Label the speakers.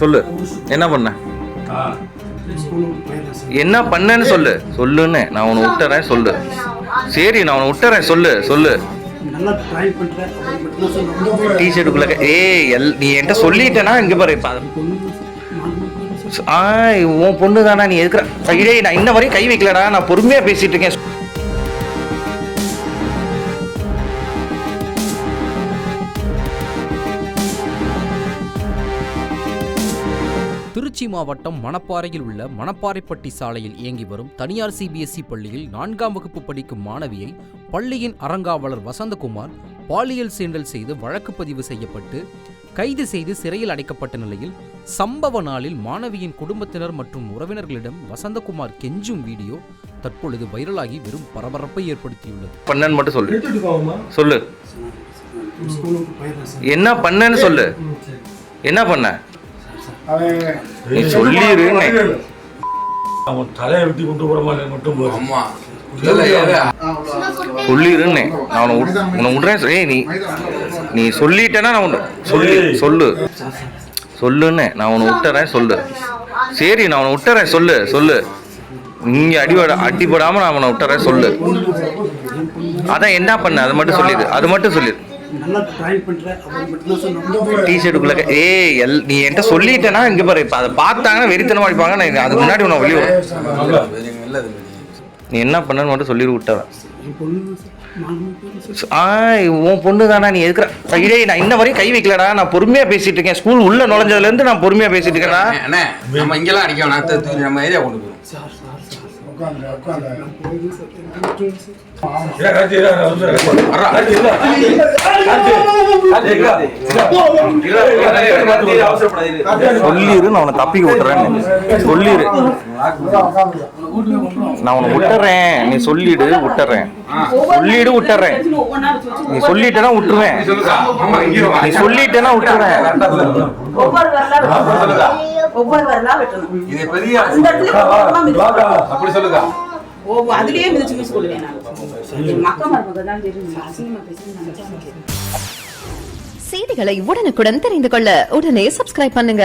Speaker 1: சொல்லு, என்ன பண்ண, என்ன பண்ணேன்னு சொல்லு. சொல்லுன்னு நான் உன்னை விட்டுறேன் சொல்லு. சரி நான் உன்னை விட்டுறேன் சொல்லு. சொல்லு டிஷர்ட்டுக்குள்ள நீ என்கிட்ட சொல்லிட்டேனா இங்க பாரு. உன் பொண்ணு தானா நீ எதுக்குற? நான் இன்ன வரையும் கை வைக்கலடா, நான் பொறுமையா பேசிட்டு இருக்கேன்.
Speaker 2: திருச்சி மாவட்டம் மணப்பாறையில் உள்ள மணப்பாறைப்பட்டி சாலையில் இயங்கி வரும் தனியார் சிபிஎஸ்இ பள்ளியில் 4ஆம் வகுப்பு படிக்கும் மாணவியை பள்ளியின் அறங்காவலர் வசந்தகுமார் பாலியல் சீண்டல் செய்து வழக்கு பதிவு செய்யப்பட்டு கைது செய்து சிறையில் அடைக்கப்பட்ட நிலையில் சம்பவ நாளில் மாணவியின் குடும்பத்தினர் மற்றும் உறவினர்களிடம் வசந்தகுமார் கெஞ்சும் வீடியோ தற்பொழுது வைரலாகி வெறும் பரபரப்பை ஏற்படுத்தியுள்ளது.
Speaker 1: பண்ணன்னு மட்டும் சொல்லு. சொல்லு என்ன பண்ணன்னு சொல்லு. என்ன பண்ண நீ சொல்லிரு.
Speaker 3: தலையை வெட்டி கொண்டு போற மாதிரி மட்டும்
Speaker 1: சொல்லிருன்னு நான் உன்னை விடுறேன். நீ சொல்லிட்டேன்னா நான் சொல்லு சொல்லுன்னு நான் உன்னை விட்டுறேன் சொல்லு. சரி நான் உன்னை விட்டுறேன் சொல்லு. சொல்லு இங்க அடிபடாம நான் உன்னை விட்டுறேன் சொல்லு. அதான் என்ன பண்ண அது மட்டும் சொல்லிடு. அது மட்டும் சொல்லிடு. டிஷர்ட்டுக்குள்ள நீ என்கிட்ட சொல்லிட்டேனா இங்க பாரு. அதை பார்த்தாங்கன்னா வெறித்தனமா அடிப்பாங்க. நான் அதுக்கு முன்னாடி உன்னை வெளியே நீ என்ன பண்ணு மட்டும் சொல்லி விட்டவன். உன் பொண்ணு தானா நீ எதுக்குற? நான் இன்ன வரையும் கை வைக்கலடா, நான் பொறுமையா பேசிட்டு இருக்கேன். ஸ்கூல் உள்ள நுழைஞ்சதுல இருந்து நான் பொறுமையா பேசிட்டு இருக்கேன்.
Speaker 4: நம்ம இங்கெல்லாம் அடிக்க நம்ம ஏரியா கொண்டு போறோம்.
Speaker 1: சொல்லிரு நான் உன்னை தப்பிக்க விட்டுறேன். சொல்லிரு நான் உன்னை விட்டுறேன். நீ சொல்லிடு விட்டுறேன். விட்டுறேன். நீ சொல்லிட்டேன்னா விட்டுருவேன். நீ சொல்லிட்டேன்னா விட்டுருவேன்.
Speaker 5: செய்திகளை உடனுக்குடன் தெரிந்து கொள்ள உடனே சப்ஸ்கிரைப் பண்ணுங்க.